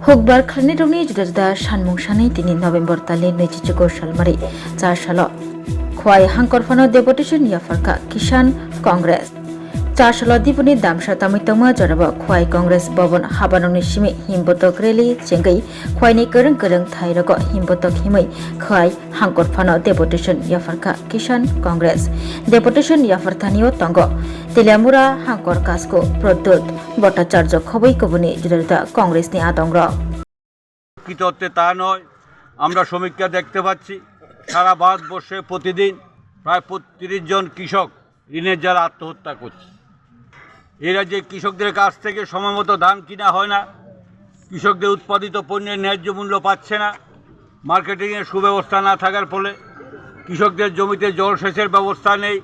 Hukbar Khwlainairogni Juda Sanmungno 3 November tali Nechichugo Salmari 4 salo Khowai Hangkorfano Deputation Yapharkha Kisan Congress 4 salo dipuni damsa tamitama jaraba Khowai Congress Bobon Habanoni Shimi Himbotok Rally Chengai Khowai ni kereng Thairago Himbotok Himai Khowai Hangkorfano Deputation Yapharkha Kisan Congress Deputation Yapharthanio Tongo Tilamura Hangkor Kasko Produt Bhattacharya Khowai Kobuni Juda Congress ni Atongra কিততে তা নয় আমরা সমীক্ষা দেখতে পাচ্ছি সারা ভারতবর্ষে প্রতিদিন প্রায় ৩৫ জন কৃষক ঋণের জালে আত্মহত্যা করছে। এই রাজ্যে কৃষকদের কাছ থেকে সময়মতো ধান কিনা হয় না, কৃষকদের উৎপাদিত পণ্যের ন্যায্য মূল্য পাচ্ছে না, মার্কেটিংয়ের সুব্যবস্থা না থাকার ফলে কৃষকদের জমিতে জলসেচের ব্যবস্থা নেই।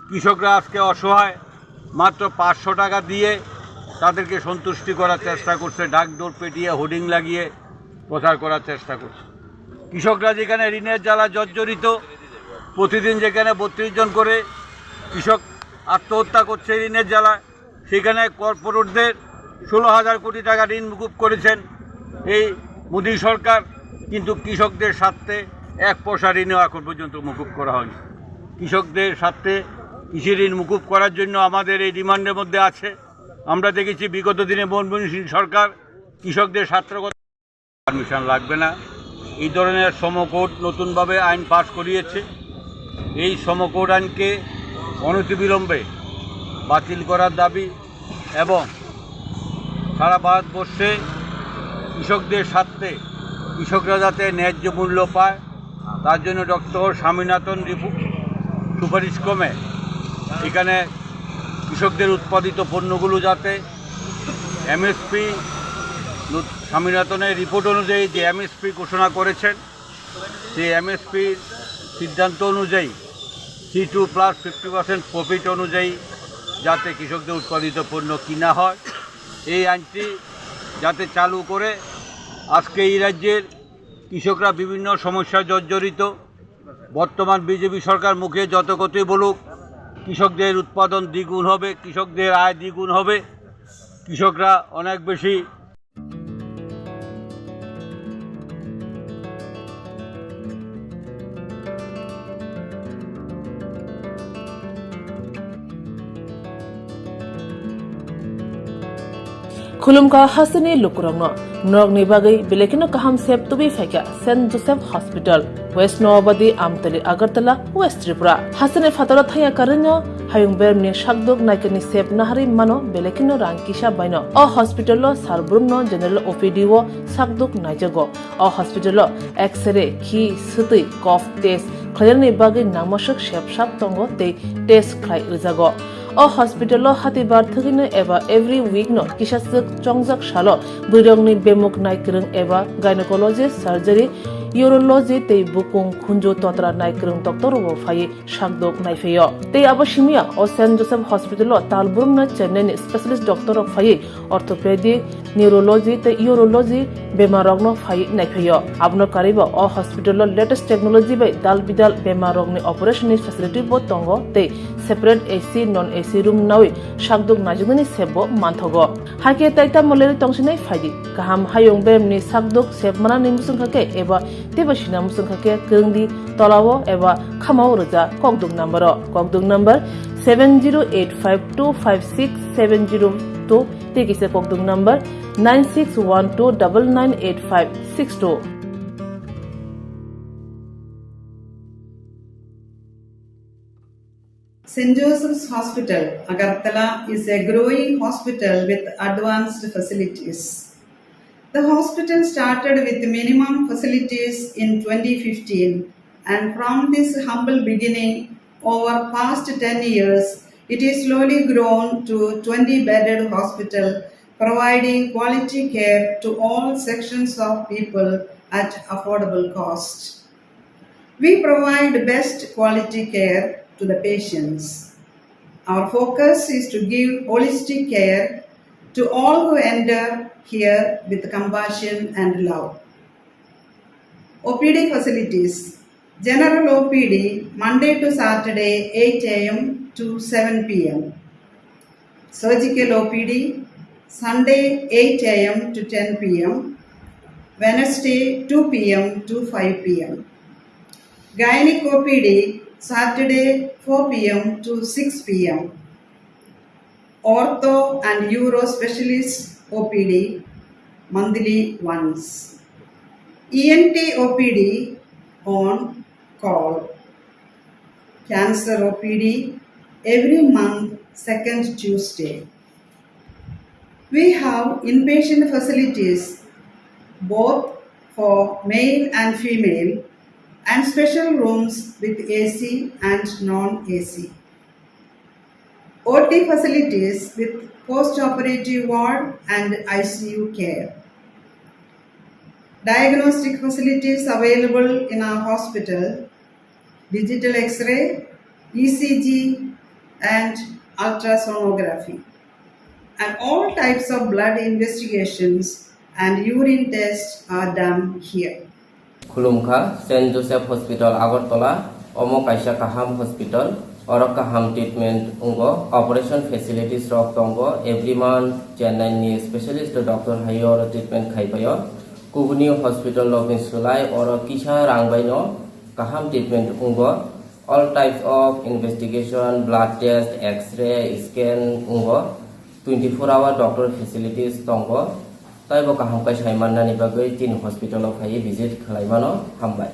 কৃষকরা আজকে অসহায়, মাত্র ৫০০ টাকা দিয়ে তাদেরকে সন্তুষ্টি করার চেষ্টা করছে, ডাকডোর পেটিয়ে হোর্ডিং লাগিয়ে প্রচার করার চেষ্টা করছে। কৃষকরা যেখানে ঋণের জ্বালা জর্জরিত, প্রতিদিন যেখানে ৩২ জন করে কৃষক আত্মহত্যা করছে ঋণের জ্বালায়, সেখানে কর্পোরেটদের ১৬,০০০ কোটি টাকা ঋণ মুকুব করেছেন এই মোদী সরকার, কিন্তু কৃষকদের স্বার্থে ১ পয়সা ঋণও এখন পর্যন্ত মুকুব করা হয়নি। কৃষকদের স্বার্থে কৃষি ঋণ মুকুব করার জন্য আমাদের এই ডিমান্ডের মধ্যে আছে। আমরা দেখেছি বিগত দিনে মনমোহন সিং সরকার কৃষকদের স্বার্থগত পারমিশন লাগবে না এই ধরনের সমকোড নতুনভাবে আইন পাস করিয়েছে। এই সমকোড আইনকে অনতিবিলম্বে বাতিল করার দাবি এবং সারা ভারতবর্ষে কৃষকদের স্বার্থে কৃষকরা যাতে ন্যায্য মূল্য পায় তার জন্য ডক্টর স্বামীনাথন সুপারিশ ক্রমে এখানে কৃষকদের উৎপাদিত পণ্যগুলো যাতে এমএসপি স্বামীনাথনের রিপোর্ট অনুযায়ী যে এমএসপি ঘোষণা করেছেন সেই এমএসপির সিদ্ধান্ত অনুযায়ী C2 প্লাস 50% প্রফিট অনুযায়ী যাতে কৃষকদের উৎপাদিত পণ্য কিনা হয়, এই আইনটি যাতে চালু করে আজকে এই রাজ্যের কৃষকরা বিভিন্ন সমস্যায় জর্জরিত। বর্তমান বিজেপি সরকার মুখে যত কথাই বলুক কৃষকদের উৎপাদন দ্বিগুণ হবে, কৃষকদের আয় দ্বিগুণ হবে, কৃষকরা অনেক বেশি खुलुमका हासनी लुकुरंगनो नरगनि बागै बेलेकिनो काहाम सेब तुबि फाइका Saint Joseph hospital west Nowabadi Amtali Agartala west Tripura हासने फातरा थाया कारिनो हायुं बेरमनि शाकदुक नायकनि सेब नाहारि मानो बेलेकिनो रांकिसा बायनो अ हॉस्पिटलो सारब्रुमनो जनरल ओपीडी वो शाकदुक नायजगो अ हॉस्पिटलो एक्सरे खि सुतै कफ टेस्ट खयरनि बागै नामसक सेब साब तंगो ते टेस्ट खाय रिजागो अ हॉस्पिटलो हातिबार थगिनो एबा एवरी वीक नो किसासक चंगजाक सालो बुरंगनि बेमुक नायक्रं एबा गायनेकोलॉजिस्ट सर्जरी यूरोलॉजी ते बुकुं खुंजो तोत्रा नायक्रं डॉक्टर वो फाये शाकदोक नायफेयो ते अबशिमिया अ सेंट जोसेफ हॉस्पिटलो तालबुरमना चेन्नईनि स्पेशलिस्ट डॉक्टर फाये ऑर्थोपेडिक न्यूरोलॉजी ते यूरोलॉजी बेमारगनो फाये नायफेयो आबनो कारिबो अ हॉस्पिटलो लेटेस्ट टेक्नोलॉजी बाय दाल बिदाल बेमारगनि ऑपरेशननि फैसिलिटी बो तंगो ते separate AC non AC room नावि शाकदुक नाजुगनि सेबो मानथगो हाके ताइता मलेरि तंसिनै फायदि गाहाम हायुं बेमनि शाकदुक सेबमाना निमुसुंखाके एबा तेबसिना मुसुंखाके केंगदि तलावो एबा खामाव रजा कगदुक number 7085256702 तेकिसे कगदुक number 9612998562 St. Joseph's Hospital, Agartala is a growing hospital with advanced facilities. The hospital started with minimum facilities in 2015, and from this humble beginning, over past 10 years, it is slowly grown to 20-bedded hospital, providing quality care to all sections of people at affordable cost. We provide best quality care to the patients. Our focus is to give holistic care to all who enter here with compassion and love. OPD facilities. General OPD Monday to Saturday 8 a.m. to 7 p.m. Surgical OPD Sunday 8 a.m. to 10 p.m., Wednesday 2 p.m. to 5 p.m. Gynec OPD Saturday 4 p.m. to 6 p.m. Ortho and Uro Specialist OPD monthly once. ENT OPD on call. Cancer OPD every month, second Tuesday. We have inpatient facilities both for male and female and special rooms with AC and non-AC. OT facilities with post-operative ward and ICU care. Diagnostic facilities available in our hospital, digital X-ray, ECG and ultrasonography. And all types of blood investigations and urine tests are done here. Khulumkha, St. Joseph Hospital, Agartala, Omo Kaisa Kaham Hospital, Oro Kaham Treatment Ungo, Operation Facilities Rock Tongo, every month, Chennai ni specialist doctor Hayor treatment Khaipayo, Kubuni Hospital Lovin Sulai, Oro Kisha Rangbaino, Kaham Treatment Ungo, all types of investigation, blood test, X-ray, scan Ungo, 24-hour doctor facilities Tongo, Taibo Kaham Kai Shaiman Nani Bagai, Tin Hospital of Hai visit Khwlainairogni Hambai.